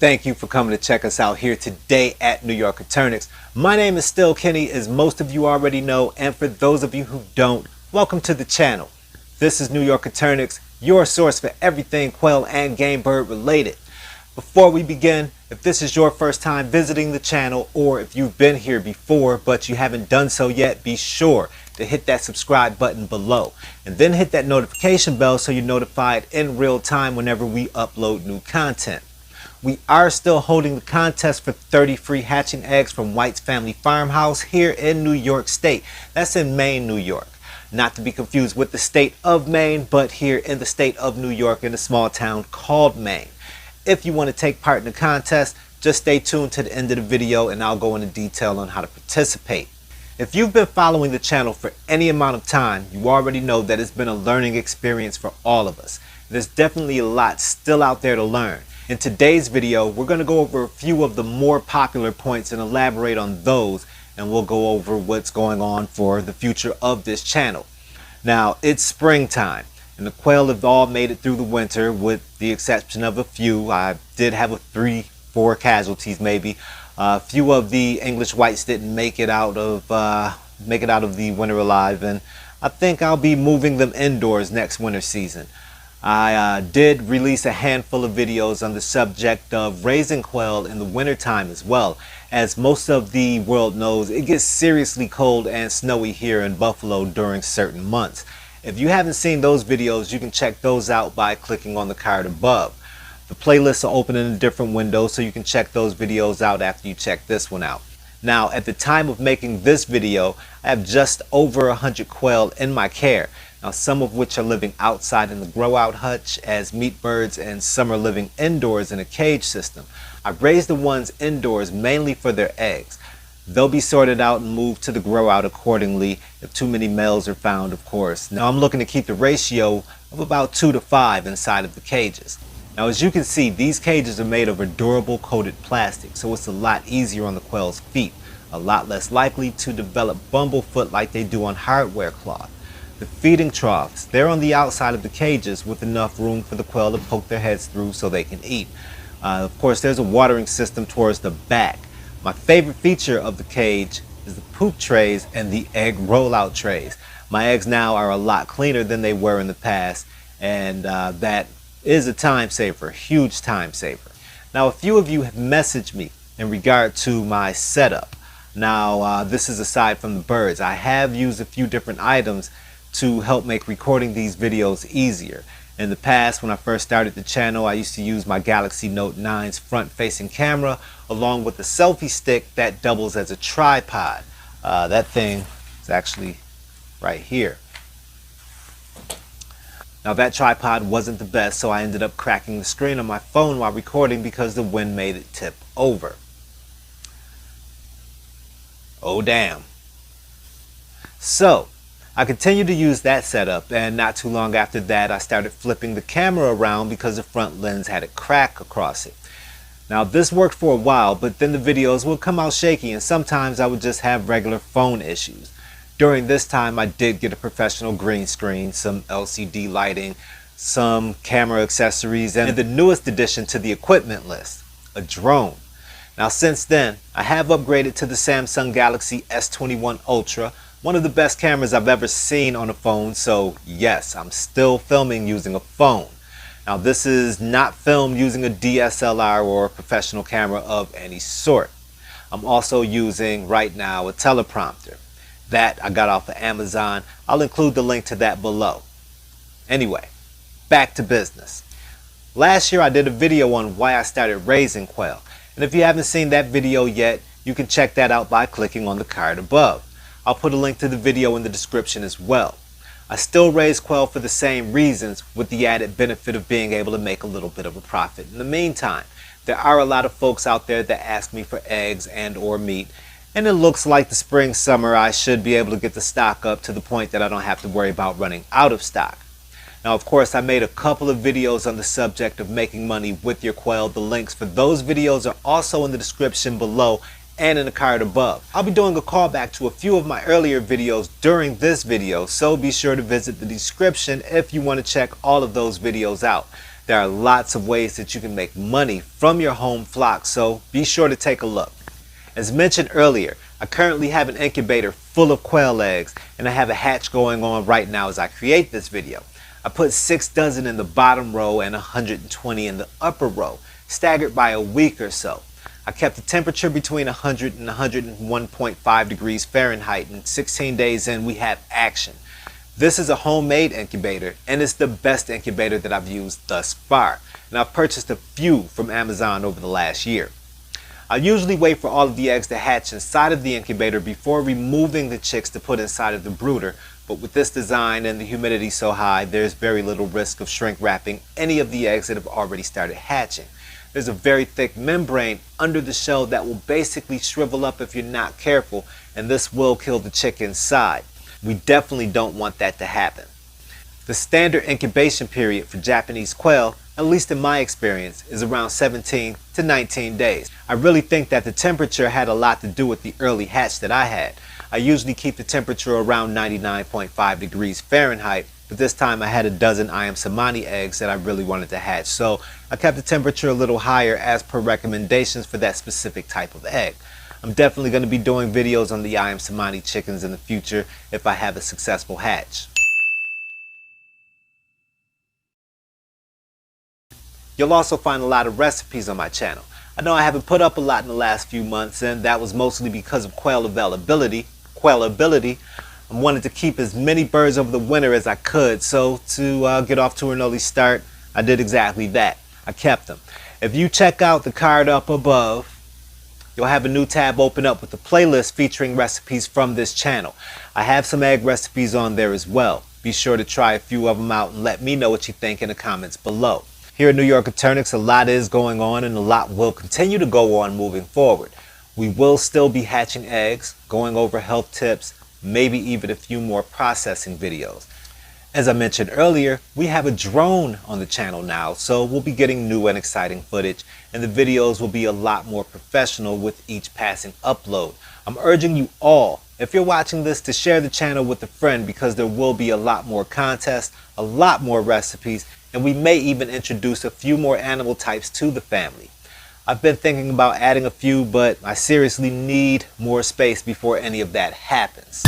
Thank you for coming to check us out here today at NYCoturnix. My name is still Kenny, as most of you already know, and for those of you who don't, welcome to the channel. This is NYCoturnix, your source for everything quail and game bird related. Before we begin, if this is your first time visiting the channel, or if you've been here before but you haven't done so yet, be sure to hit that subscribe button below and then hit that notification bell so you're notified in real time whenever we upload new content. We are still holding the contest for 30 free hatching eggs from White's Family Farmhouse here in New York State. That's in Maine, New York. Not to be confused with the state of Maine, but here in the state of New York in a small town called Maine. If you want to take part in the contest, just stay tuned to the end of the video and I'll go into detail on how to participate. If you've been following the channel for any amount of time, you already know that it's been a learning experience for all of us. There's definitely a lot still out there to learn. In today's video, we're going to go over a few of the more popular points and elaborate on those, and we'll go over what's going on for the future of this channel. Now, it's springtime, and the quail have all made it through the winter with the exception of a few. I did have 3-4 casualties maybe. A few of the English whites didn't make it out of the winter alive, and I think I'll be moving them indoors next winter season. I did release a handful of videos on the subject of raising quail in the wintertime as well. As most of the world knows, it gets seriously cold and snowy here in Buffalo during certain months. If you haven't seen those videos, you can check those out by clicking on the card above. The playlists are open in a different window, so you can check those videos out after you check this one out. Now, at the time of making this video, I have just over 100 quail in my care. Now, some of which are living outside in the grow-out hutch as meat birds, and some are living indoors in a cage system. I raised the ones indoors mainly for their eggs. They'll be sorted out and moved to the grow-out accordingly if too many males are found, of course. Now, I'm looking to keep the ratio of about 2 to 5 inside of the cages. Now, as you can see, these cages are made of a durable coated plastic, so it's a lot easier on the quail's feet, a lot less likely to develop bumblefoot like they do on hardware cloth. The feeding troughs, they're on the outside of the cages with enough room for the quail to poke their heads through so they can eat. Of course, there's a watering system towards the back. My favorite feature of the cage is the poop trays and the egg rollout trays. My eggs now are a lot cleaner than they were in the past, and that is a time saver, a huge time saver. Now, a few of you have messaged me in regard to my setup. Now, this is aside from the birds. I have used a few different items to help make recording these videos easier. In the past, when I first started the channel, I used to use my Galaxy Note 9's front-facing camera along with a selfie stick that doubles as a tripod. That thing is actually right here. Now, that tripod wasn't the best, so I ended up cracking the screen on my phone while recording because the wind made it tip over. Oh, damn. So, I continued to use that setup, and not too long after that I started flipping the camera around because the front lens had a crack across it. Now, this worked for a while, but then the videos would come out shaky and sometimes I would just have regular phone issues. During this time I did get a professional green screen, some LCD lighting, some camera accessories, and the newest addition to the equipment list, a drone. Now, since then I have upgraded to the Samsung Galaxy S21 Ultra, one of the best cameras I've ever seen on a phone, so yes, I'm still filming using a phone. Now, this is not filmed using a DSLR or a professional camera of any sort. I'm also using, right now, a teleprompter. That I got off of Amazon. I'll include the link to that below. Anyway, back to business. Last year I did a video on why I started raising quail, and if you haven't seen that video yet, you can check that out by clicking on the card above. I'll put a link to the video in the description as well. I still raise quail for the same reasons, with the added benefit of being able to make a little bit of a profit. In the meantime, there are a lot of folks out there that ask me for eggs and or meat, and it looks like the spring summer I should be able to get the stock up to the point that I don't have to worry about running out of stock. Now, of course, I made a couple of videos on the subject of making money with your quail. The links for those videos are also in the description below and in the card above. I'll be doing a callback to a few of my earlier videos during this video, so be sure to visit the description if you want to check all of those videos out. There are lots of ways that you can make money from your home flock, so be sure to take a look. As mentioned earlier, I currently have an incubator full of quail eggs, and I have a hatch going on right now as I create this video. I put 6 dozen in the bottom row and 120 in the upper row, staggered by a week or so. I kept the temperature between 100 and 101.5 degrees Fahrenheit, and 16 days in we have action. This is a homemade incubator, and it's the best incubator that I've used thus far, and I've purchased a few from Amazon over the last year. I usually wait for all of the eggs to hatch inside of the incubator before removing the chicks to put inside of the brooder, but with this design and the humidity so high, there's very little risk of shrink wrapping any of the eggs that have already started hatching. There's a very thick membrane under the shell that will basically shrivel up if you're not careful, and this will kill the chick inside. We definitely don't want that to happen. The standard incubation period for Japanese quail, at least in my experience, is around 17 to 19 days. I really think that the temperature had a lot to do with the early hatch that I had. I usually keep the temperature around 99.5 degrees Fahrenheit, but this time I had a dozen Samani eggs that I really wanted to hatch, so I kept the temperature a little higher as per recommendations for that specific type of egg. I'm definitely going to be doing videos on the Samani chickens in the future if I have a successful hatch. You'll also find a lot of recipes on my channel. I know I haven't put up a lot in the last few months, and that was mostly because of quail availability. I wanted to keep as many birds over the winter as I could, so to get off to an early start, I did exactly that. I kept them. If you check out the card up above, you'll have a new tab open up with a playlist featuring recipes from this channel. I have some egg recipes on there as well. Be sure to try a few of them out and let me know what you think in the comments below. Here at NYCoturnix, a lot is going on, and a lot will continue to go on moving forward. We will still be hatching eggs, going over health tips, maybe even a few more processing videos. As I mentioned earlier, we have a drone on the channel now, so we'll be getting new and exciting footage, and the videos will be a lot more professional with each passing upload. I'm urging you all, if you're watching this, to share the channel with a friend, because there will be a lot more contests, a lot more recipes, and we may even introduce a few more animal types to the family. I've been thinking about adding a few, but I seriously need more space before any of that happens.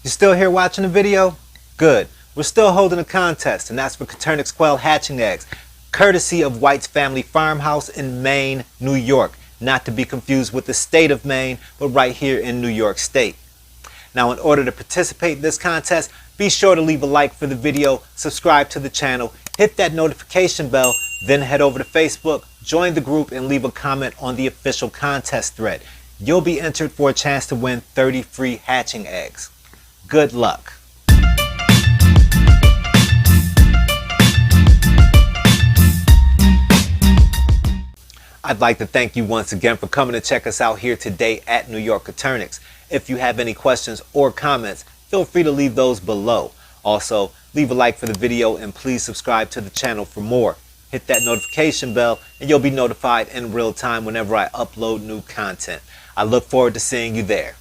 You still here watching the video? Good. We're still holding a contest, and that's for Coturnix quail hatching eggs, courtesy of White's Family Farmhouse in Maine, New York. Not to be confused with the state of Maine, but right here in New York State. Now, in order to participate in this contest, be sure to leave a like for the video, subscribe to the channel, hit that notification bell, then head over to Facebook, join the group, and leave a comment on the official contest thread. You'll be entered for a chance to win 30 free hatching eggs. Good luck. I'd like to thank you once again for coming to check us out here today at NYCoturnix. If you have any questions or comments, feel free to leave those below. Also, leave a like for the video and please subscribe to the channel for more. Hit that notification bell and you'll be notified in real time whenever I upload new content. I look forward to seeing you there.